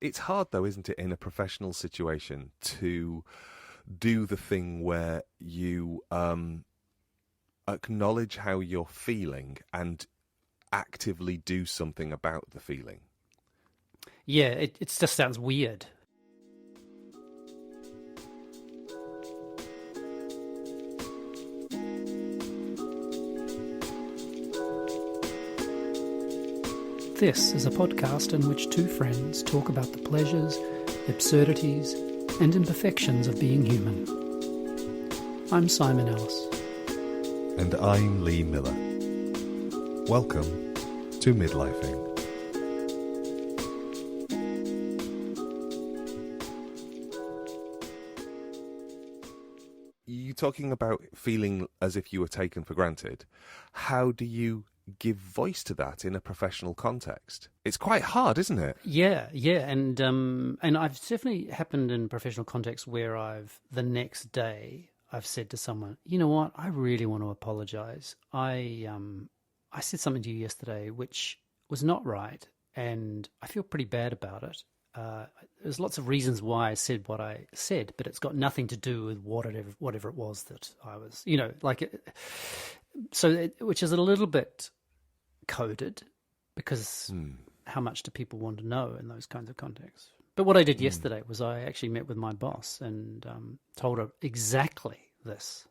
It's hard though, isn't it, in a professional situation to do the thing where you acknowledge how you're feeling and actively do something about the feeling. Yeah, it just sounds weird. This is a podcast in which two friends talk about the pleasures, absurdities, and imperfections of being human. I'm Simon Ellis. And I'm Lee Miller. Welcome to Midlifing. You talking about feeling as if you were taken for granted. How do you give voice to that in a professional context? It's quite hard, isn't it? Yeah, and I've definitely happened in professional contexts where the next day I've said to someone, you know what, I really want to apologise. I said something to you yesterday which was not right, and I feel pretty bad about it. There's lots of reasons why I said what I said, but it's got nothing to do with whatever it was that I was, which is a little bit coded, because how much do people want to know in those kinds of contexts? But what I did yesterday was I actually met with my boss and told her exactly this.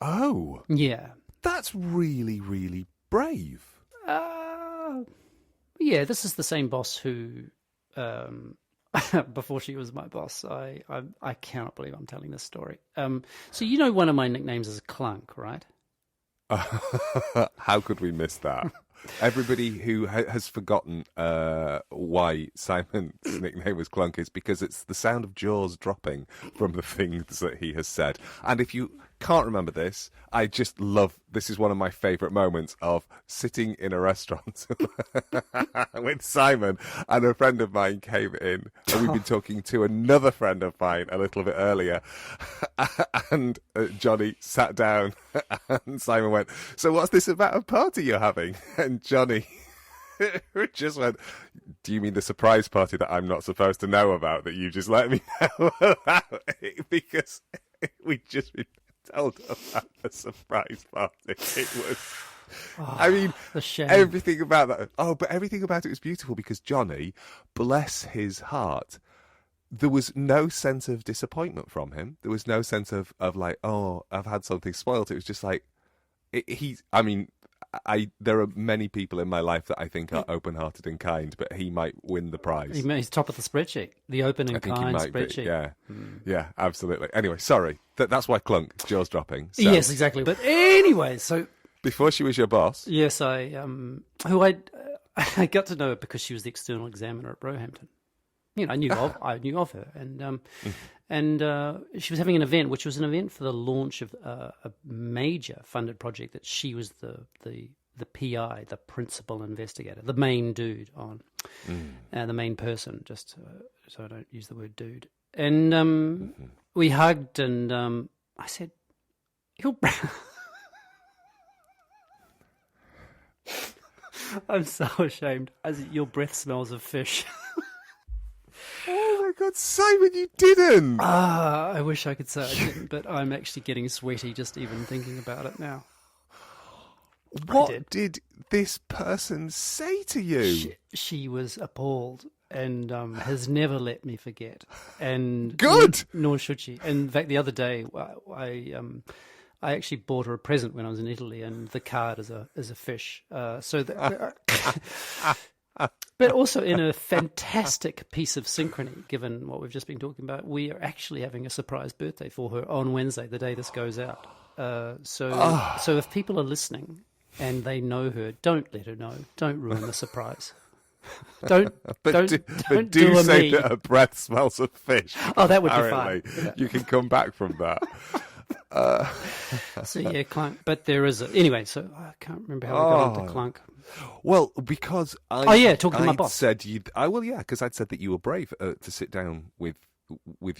Oh. Yeah. That's really, really brave. Yeah, this is the same boss who, before she was my boss, I cannot believe I'm telling this story. So you know one of my nicknames is Clunk, right? How could we miss that? Everybody who has forgotten why Simon's nickname was Clunk is because it's the sound of jaws dropping from the things that he has said. And if you can't remember this, I just love, this is one of my favourite moments of sitting in a restaurant with Simon, and a friend of mine came in, and we've been talking to another friend of mine a little bit earlier, and Johnny sat down, and Simon went, "So what's this about a party you're having?" And Johnny just went, "Do you mean the surprise party that I'm not supposed to know about, that you just let me know about?" Because we just been told about the surprise party. It was, I mean, the shame. Everything about that. Oh, but everything about it was beautiful because Johnny, bless his heart, there was no sense of disappointment from him. There was no sense of like, oh, I've had something spoiled. It was just like, there are many people in my life that I think are open-hearted and kind, but he might win the prize. He's top of the spreadsheet, the open and kind spreadsheet. Be, yeah, yeah, absolutely. Anyway, sorry, that's why Clunk, jaws dropping. So, yes, exactly. But anyway, so before she was your boss, yes, I got to know her because she was the external examiner at Roehampton. You know, I knew of her, and she was having an event, which was an event for the launch of a major funded project that she was the PI, the principal investigator, the main dude on, the main person, just so I don't use the word dude. And we hugged, and I said, "You're." I'm so ashamed. Your breath smells of fish. Oh my God, Simon, you didn't! I wish I could say I didn't, but I'm actually getting sweaty just even thinking about it now. What did this person say to you? She was appalled and has never let me forget. And good! Nor should she. In fact, the other day, I actually bought her a present when I was in Italy, and the card is a fish. But also in a fantastic piece of synchrony, given what we've just been talking about, we are actually having a surprise birthday for her on Wednesday, the day this goes out. So if people are listening and they know her, don't let her know. Don't ruin the surprise. Don't do say me. that her breath smells of fish. Oh, that would Apparently. be fine. Yeah. You can come back from that. So yeah, Clunk. But there is anyway. So I can't remember how we got onto Clunk. Well, because talking to my boss. Said you. Because I'd said that you were brave to sit down with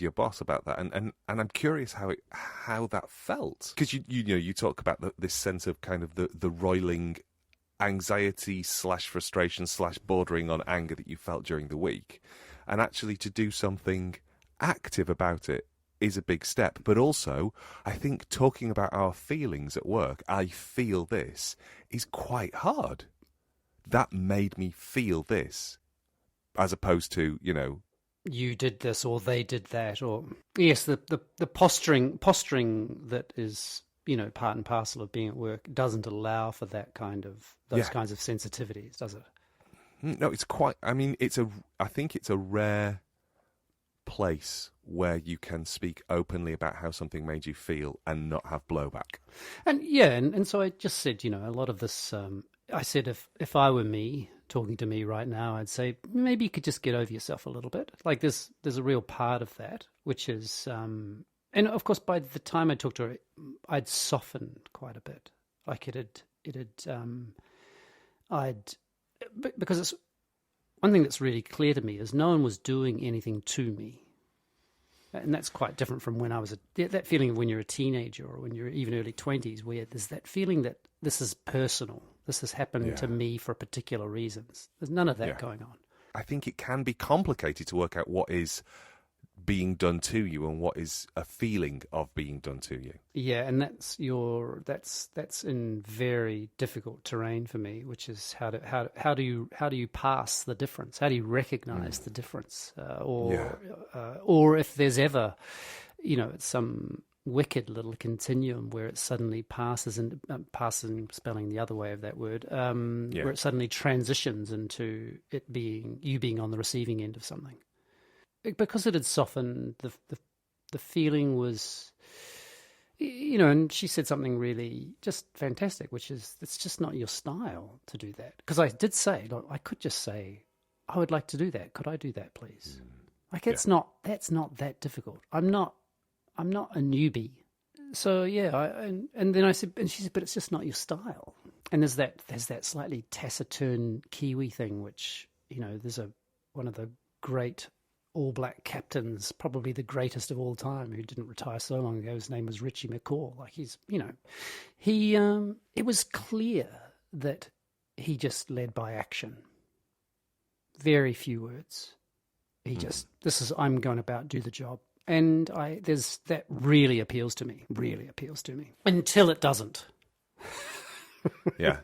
your boss about that, and I'm curious how that felt, because you talk about this sense of kind of the roiling anxiety slash frustration slash bordering on anger that you felt during the week, and actually to do something active about it is a big step. But also, I think talking about our feelings at work, I feel this, is quite hard. That made me feel this, as opposed to, you did this or they did that, or yes, the posturing that is, part and parcel of being at work doesn't allow for that kind of kinds of sensitivities, does it? No, it's quite. I mean, I think it's a rare place where you can speak openly about how something made you feel and not have blowback. And so I just said, a lot of this. I said if I were me talking to me right now, I'd say maybe you could just get over yourself a little bit. Like there's a real part of that, which is, and of course by the time I talked to her, I'd softened quite a bit. Like because it's one thing that's really clear to me is no one was doing anything to me. And that's quite different from when I was that feeling of when you're a teenager or when you're even early 20s, where there's that feeling that this is personal. This has happened to me for particular reasons. There's none of that going on. I think it can be complicated to work out what is being done to you and what is a feeling of being done to you. Yeah, and that's in very difficult terrain for me, which is how do you pass the difference? How do you recognize the difference? Or if there's ever, some wicked little continuum where it suddenly passes and passing, spelling the other way of that word, where it suddenly transitions into it being you being on the receiving end of something. Because it had softened, the feeling was, and she said something really just fantastic, which is it's just not your style to do that. Because I did say, look, I could just say, I would like to do that. Could I do that, please? Like that's not that difficult. I'm not a newbie. So and then I said, and she said, but it's just not your style. And there's that slightly taciturn Kiwi thing, which there's one of the great All Black captains, probably the greatest of all time, who didn't retire so long ago. His name was Richie McCaw. Like it was clear that he just led by action. Very few words. He just, I'm going about do the job. And that really appeals to me, until it doesn't. Yeah.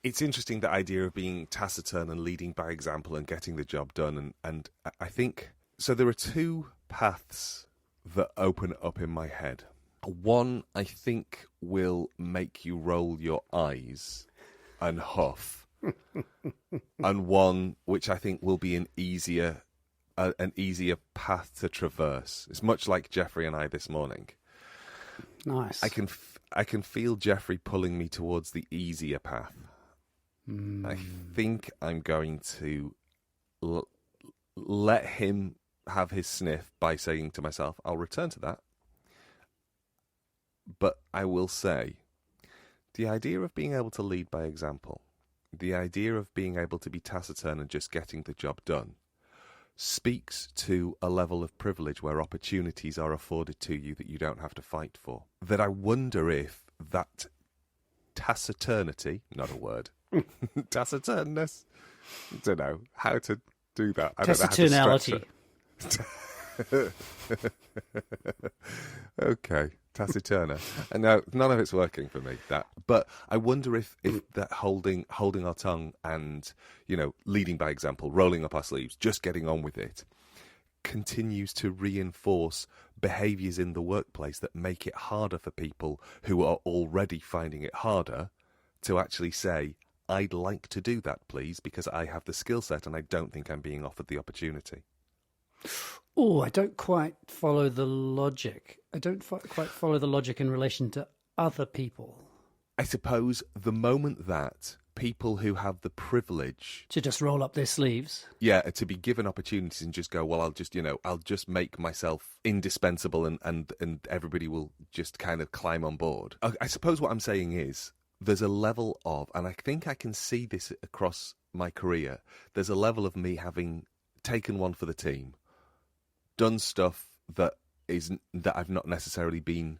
It's interesting, the idea of being taciturn and leading by example and getting the job done. And I think, so there are two paths that open up in my head. One, I think, will make you roll your eyes and huff. And one, which I think will be an easier path to traverse. It's much like Jeffrey and I this morning. Nice. I can feel Jeffrey pulling me towards the easier path. I think I'm going to let him have his sniff by saying to myself, I'll return to that. But I will say, the idea of being able to lead by example, the idea of being able to be taciturn and just getting the job done, speaks to a level of privilege where opportunities are afforded to you that you don't have to fight for. That I wonder if that taciturnity, not a word, taciturness, I don't know how to do that. I Taciturnality. Okay, taciturna. And no, none of it's working for me. But I wonder if that holding our tongue and leading by example, rolling up our sleeves, just getting on with it, continues to reinforce behaviours in the workplace that make it harder for people who are already finding it harder to actually say, I'd like to do that, please, because I have the skill set and I don't think I'm being offered the opportunity. Oh, I don't quite follow the logic. I don't quite follow the logic in relation to other people. I suppose the moment that people who have the privilege to just roll up their sleeves, to be given opportunities and just go, well, I'll just make myself indispensable and everybody will just kind of climb on board. I suppose what I'm saying is there's a level of, and I think I can see this across my career, there's a level of me having taken one for the team, done stuff that I've not necessarily been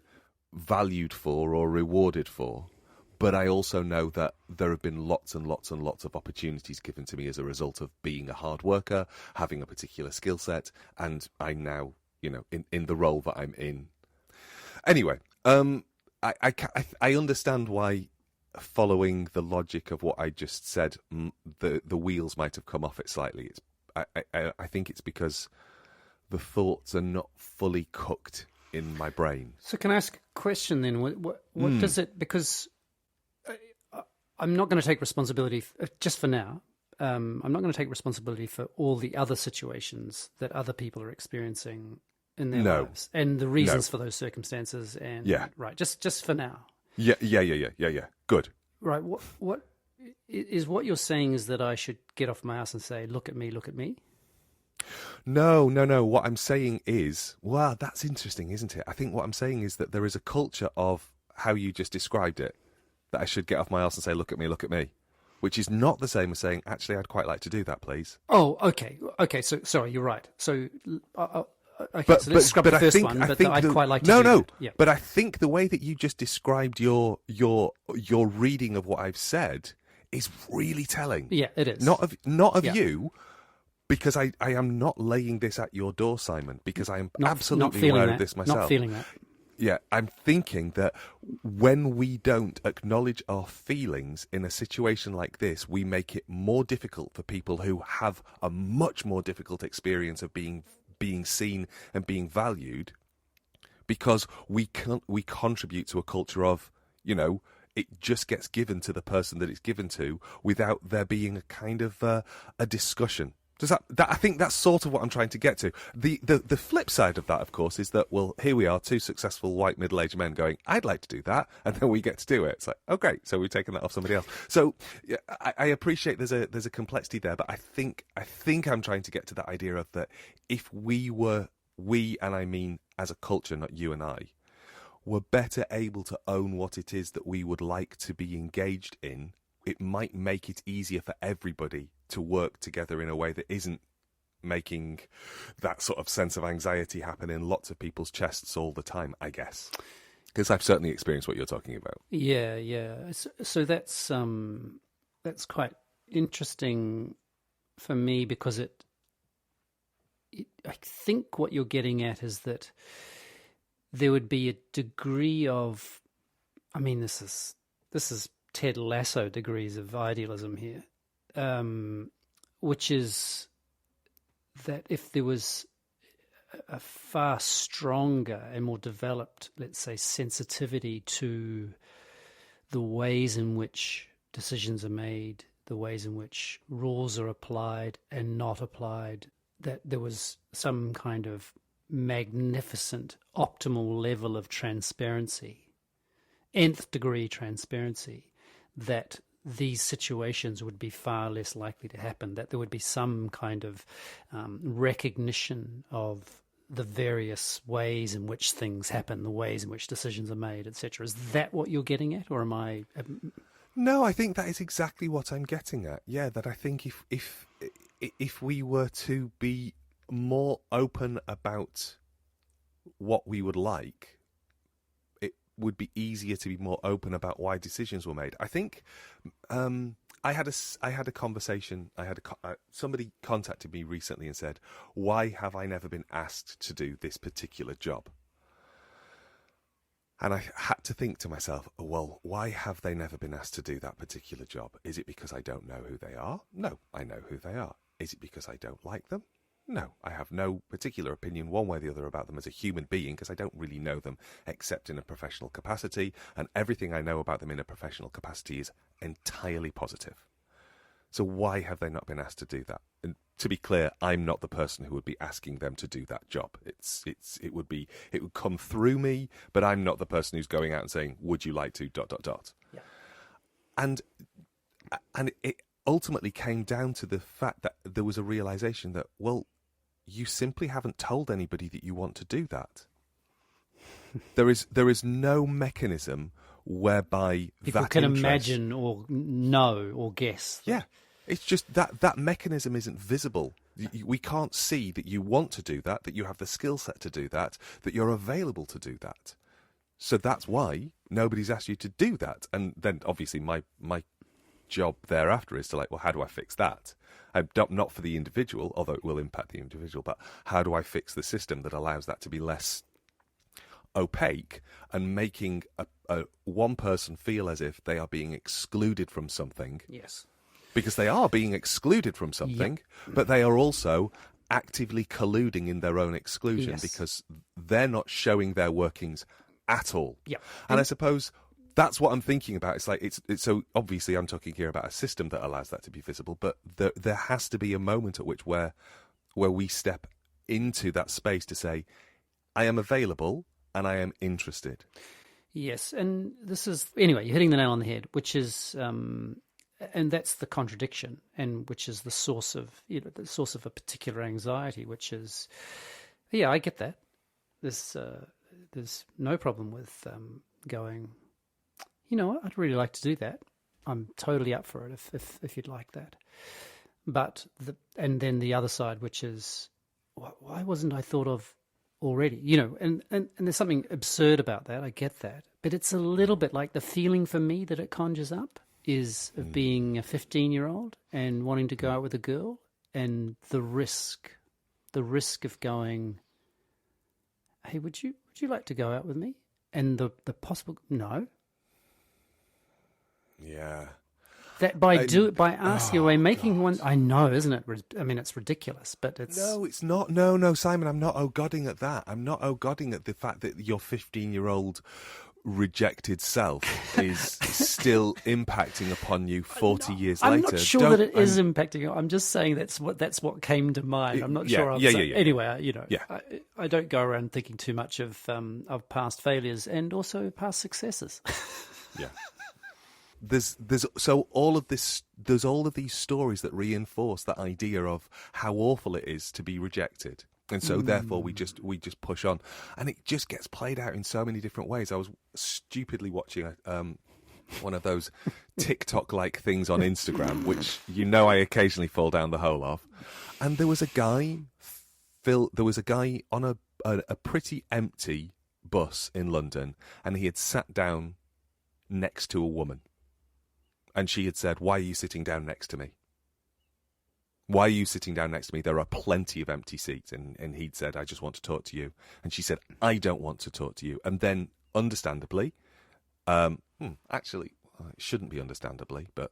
valued for or rewarded for, But I also know that there have been lots and lots and lots of opportunities given to me as a result of being a hard worker, having a particular skill set, and I'm now, in the role that I'm in. Anyway, I understand why, following the logic of what I just said, the wheels might have come off it slightly. I think it's because the thoughts are not fully cooked in my brain. So can I ask a question then? What does it, because I'm not going to take responsibility, just for now, I'm not going to take responsibility for all the other situations that other people are experiencing in their lives and the reasons for those circumstances. And right, just for now. Yeah. Good. Right. What is what you're saying is that I should get off my ass and say, look at me, look at me? No. What I'm saying is, wow, that's interesting, isn't it? I think what I'm saying is that there is a culture of how you just described it, that I should get off my ass and say, look at me, which is not the same as saying, actually, I'd quite like to do that, please. Oh, okay. So, sorry, you're right. So, okay, so let's scrub the first one, but I'd quite like to do that. Yeah. But I think the way that you just described your reading of what I've said is really telling. Yeah, it is. Not of you, because I am not laying this at your door, Simon, because I am absolutely aware of this myself. Not feeling that. Yeah, I'm thinking that when we don't acknowledge our feelings in a situation like this, we make it more difficult for people who have a much more difficult experience of being seen and being valued, because we contribute to a culture of, it just gets given to the person that it's given to without there being a kind of a discussion. Does that I think that's sort of what I'm trying to get to. The flip side of that, of course, is that, well, here we are, two successful white middle-aged men going, I'd like to do that, and then we get to do it. It's like, okay, so we've taken that off somebody else. So yeah, I appreciate there's a complexity there, but I think I'm trying to get to that idea of that if we, and I mean as a culture, not you and I, were better able to own what it is that we would like to be engaged in, it might make it easier for everybody to work together in a way that isn't making that sort of sense of anxiety happen in lots of people's chests all the time, I guess. Because I've certainly experienced what you're talking about. Yeah. So that's quite interesting for me, because I think what you're getting at is that there would be a degree of, I mean, this is Ted Lasso degrees of idealism here, which is that if there was a far stronger and more developed, let's say, sensitivity to the ways in which decisions are made, the ways in which rules are applied and not applied, that there was some kind of magnificent optimal level of transparency, nth degree transparency, that these situations would be far less likely to happen, that there would be some kind of recognition of the various ways in which things happen, the ways in which decisions are made, etc. Is that what you're getting at, or am I... No, I think that is exactly what I'm getting at. Yeah, that I think if we were to be more open about what we would like, it would be easier to be more open about why decisions were made. I think I had a conversation. Somebody contacted me recently and said, "Why have I never been asked to do this particular job?" And I had to think to myself, well, why have they never been asked to do that particular job? Is it because I don't know who they are? No, I know who they are. Is it because I don't like them? No, I have no particular opinion one way or the other about them as a human being, because I don't really know them except in a professional capacity, and everything I know about them in a professional capacity is entirely positive. So why have they not been asked to do that? And to be clear, I'm not the person who would be asking them to do that job. It would come through me, but I'm not the person who's going out and saying, "Would you like to ... Yeah. And it ultimately came down to the fact that there was a realization that, well, you simply haven't told anybody that you want to do that. There is no mechanism whereby people can imagine or know or guess. Yeah, it's just that mechanism isn't visible. We can't see that you want to do that, that you have the skill set to do that, that you're available to do that. So that's why nobody's asked you to do that. And then obviously my job thereafter is to like, well, how do I fix that? Not for the individual, although it will impact the individual, but how do I fix the system that allows that to be less opaque and making a one person feel as if they are being excluded from something? Yes. Because they are being excluded from something, but they are also actively colluding in their own exclusion because they're not showing their workings at all. Yeah. And I suppose that's what I'm thinking about. It's like it's so obviously I'm talking here about a system that allows that to be visible, but there has to be a moment at which where we step into that space to say, I am available and I am interested. Yes, and this is anyway. You're hitting the nail on the head, which is, and that's the contradiction, and which is the source of the source of a particular anxiety, which is, yeah, I get that. There's no problem with going. You know what? I'd really like to do that. I'm totally up for it if you'd like that. But and then the other side, which is, why wasn't I thought of already? You know, and there's something absurd about that. I get that, but it's a little bit like the feeling for me that it conjures up is of being a 15-year-old and wanting to go out with a girl, and the risk of going, hey, would you like to go out with me? And the possible no. Yeah. That by asking away, making one. I know, isn't it? I mean, it's ridiculous, but it's no, it's not. No, Simon, I'm not oh-godding at that. I'm not oh-godding at the fact that your 15-year-old rejected self is still impacting upon you 40 years later. I'm not sure that it is impacting. I'm just saying that's what came to mind. I'm not sure. Anyway, you know, I don't go around thinking too much of past failures and also past successes. Yeah. There's all of these stories that reinforce that idea of how awful it is to be rejected, and so therefore we just push on, and it just gets played out in so many different ways. I was stupidly watching one of those TikTok like things on Instagram, which I occasionally fall down the hole of, and there was a guy on a pretty empty bus in London, and he had sat down next to a woman. And she had said, why are you sitting down next to me? Why are you sitting down next to me? There are plenty of empty seats. And he'd said, I just want to talk to you. And she said, I don't want to talk to you. And then, understandably, actually, it shouldn't be understandably, but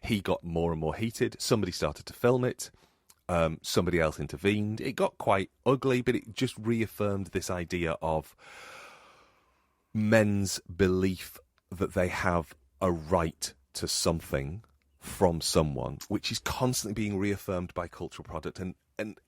he got more and more heated. Somebody started to film it. Somebody else intervened. It got quite ugly, but it just reaffirmed this idea of men's belief that they have a right to something from someone, which is constantly being reaffirmed by cultural product, and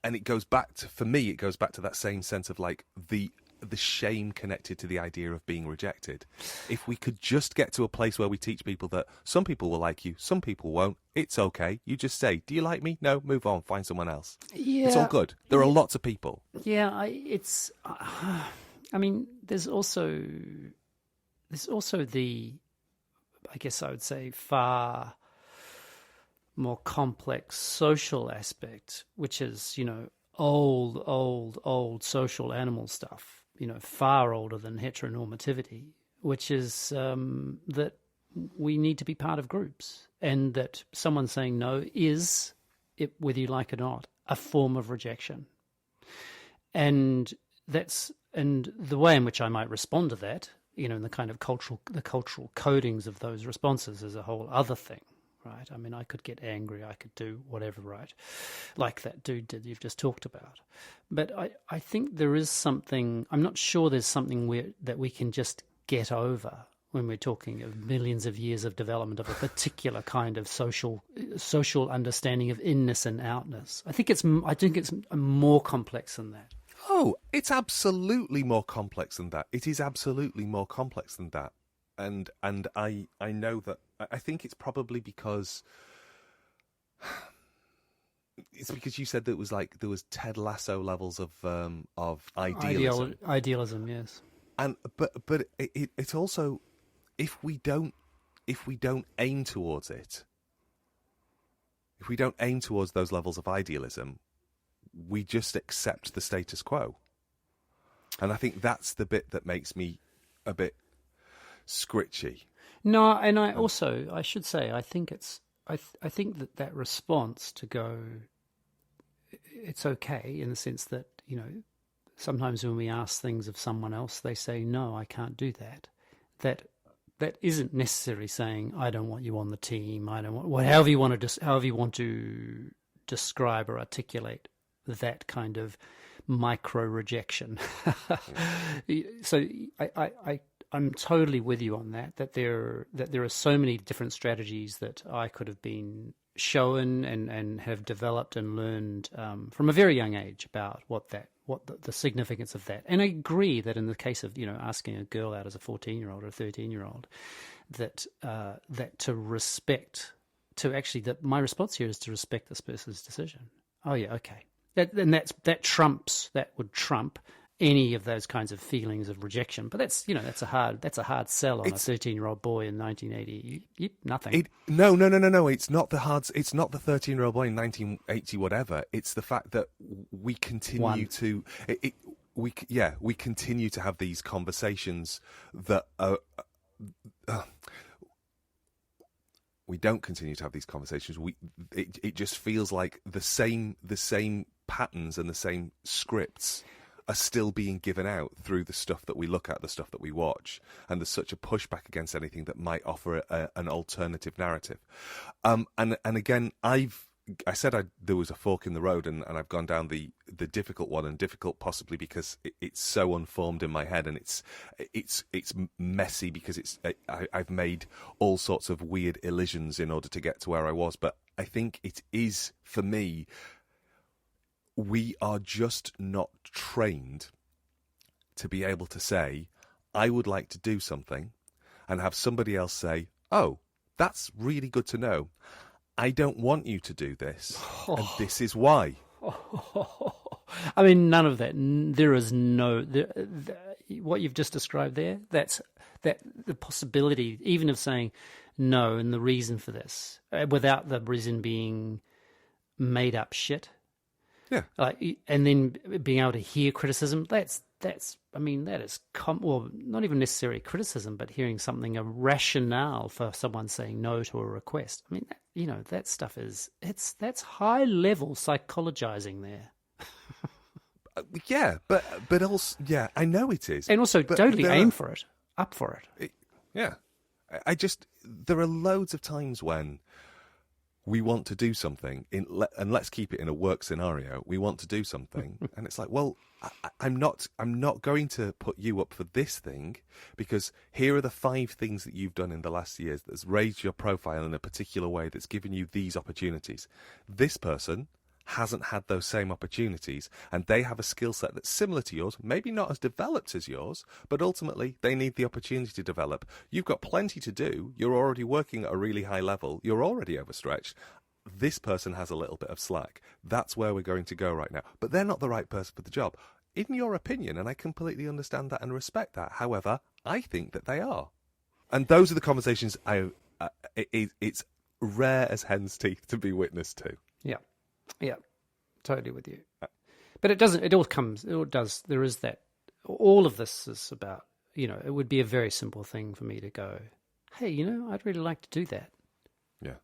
it goes back to, for me, it goes back to that same sense of like the shame connected to the idea of being rejected. If we could just get to a place where we teach people that some people will like you, some people won't, it's okay. You just say, do you like me? No, move on, find someone else. Yeah, it's all good. There are lots of people. Yeah, I mean, there's also the, I guess I would say, far more complex social aspect, which is, old social animal stuff, far older than heteronormativity, which is that we need to be part of groups, and that someone saying no is, whether you like it or not, a form of rejection. And the way in which I might respond to that, in the kind of cultural codings of those responses is a whole other thing, right? I mean, I could get angry, I could do whatever, right? Like that dude did you've just talked about. But I think there is something, I'm not sure there's something that we can just get over when we're talking of millions of years of development of a particular kind of social understanding of inness and outness. I think it's more complex than that. Oh, it's absolutely more complex than that. It is absolutely more complex than that. And I know that. I think it's probably because you said that it was like there was Ted Lasso levels of idealism. Idealism, yes. And but it's also, if we don't aim towards it, if we don't aim towards those levels of idealism, we just accept the status quo. And I think that's the bit that makes me a bit scritchy. No, and I should say, I think I think that response to go, it's okay in the sense that, sometimes when we ask things of someone else, they say, no, I can't do that. That isn't necessarily saying, I don't want you on the team. I don't want, however you want to describe or articulate that kind of micro rejection. So I'm totally with you on that there are so many different strategies that I could have been shown and have developed and learned from a very young age about what the significance of that. And I agree that in the case of asking a girl out as a 14-year-old or a 13-year-old, that my response here is to respect this person's decision. Oh yeah, okay. That would trump any of those kinds of feelings of rejection. But that's a hard sell on a 13-year-old boy in 1980. Nothing. No. It's not the 13-year-old boy in 1980 whatever. It's the fact that we continue we continue to have these conversations that are. We don't continue to have these conversations. It just feels like the same patterns and the same scripts are still being given out through the stuff that we look at, the stuff that we watch, and there's such a pushback against anything that might offer an alternative narrative. And again, I said there was a fork in the road, and I've gone down the difficult one, and difficult possibly because it's so unformed in my head, and it's messy because I've made all sorts of weird elisions in order to get to where I was. But I think it is, for me, we are just not trained to be able to say, I would like to do something, and have somebody else say, oh, that's really good to know. I don't want you to do this, and this is why. I mean, none of that. There is what you've just described there, the possibility even of saying no and the reason for this, without the reason being made up shit. Yeah. And then being able to hear criticism, that is well, not even necessarily criticism, but hearing something, a rationale for someone saying no to a request. I mean, that stuff that's high level psychologizing there. Yeah, but also, yeah, I know it is. And also totally aim for it, up for it. Yeah. There are loads of times when we want to do something, and let's keep it in a work scenario. We want to do something, and it's like, well, I'm not going to put you up for this thing, because here are the 5 things that you've done in the last years that's raised your profile in a particular way, that's given you these opportunities. This person hasn't had those same opportunities, and they have a skill set that's similar to yours, maybe not as developed as yours, but ultimately they need the opportunity to develop. You've got plenty to do. You're already working at a really high level. You're already overstretched. This person has a little bit of slack. That's where we're going to go right now. But they're not the right person for the job, in your opinion, and I completely understand that and respect that. However, I think that they are. And those are the conversations it's rare as hen's teeth to be witness to. Yeah, totally with you. But it doesn't. It all does. There is that. All of this is about. It would be a very simple thing for me to go, hey, I'd really like to do that. Yeah.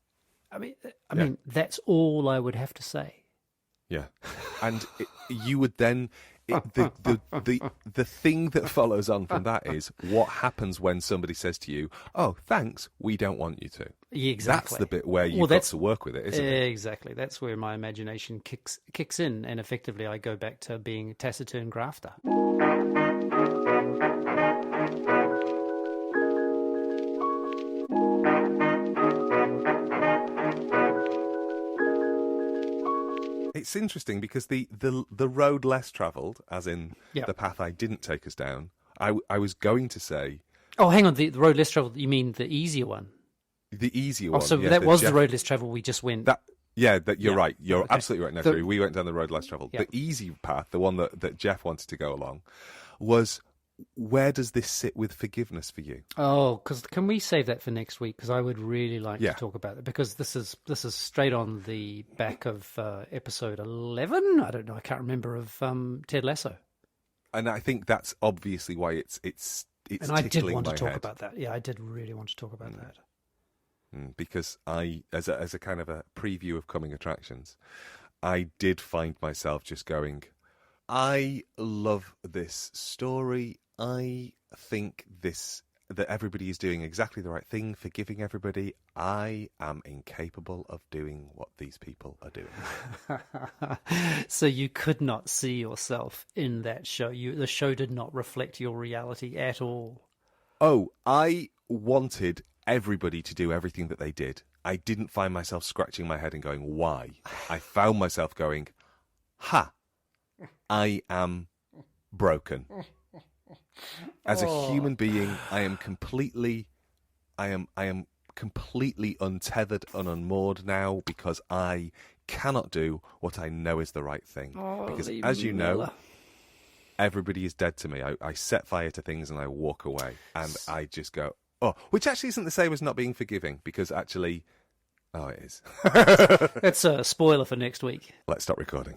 I mean, that's all I would have to say. Yeah, and you would then. The thing that follows on from that is what happens when somebody says to you, "Oh, thanks, we don't want you to." Exactly. That's the bit where you've got to work with it, isn't it? Exactly. That's where my imagination kicks in, and effectively I go back to being a taciturn grafter. It's interesting because the road less travelled, as in the path I didn't take us down, I was going to say... Oh, hang on, the road less travelled, you mean the easier one? The easier one. So that was the road less travelled, we just went... You're right. You're absolutely right, Natalie. We went down the road less travelled. Yeah. The easy path, the one that Jeff wanted to go along, was... Where does this sit with forgiveness for you? Oh, because can we save that for next week? Because I would really like to talk about it. Because this is straight on the back of episode 11. I don't know. I can't remember of Ted Lasso. And I think that's obviously why it's it's And I did tickling want to my talk head. about that. Yeah, I did really want to talk about that. Because I, as a kind of a preview of coming attractions, I did find myself just going, I love this story. I think that everybody is doing exactly the right thing, forgiving everybody. I am incapable of doing what these people are doing. So you could not see yourself in that show. The show did not reflect your reality at all. Oh, I wanted everybody to do everything that they did. I didn't find myself scratching my head and going, why? I found myself going, ha, I am broken. As a human being, I am completely untethered and unmoored now because I cannot do what I know is the right thing. Because as you know, everybody is dead to me. I set fire to things and I walk away. And I just go, oh, which actually isn't the same as not being forgiving, because actually, oh, it is. That's a spoiler for next week. Let's stop recording.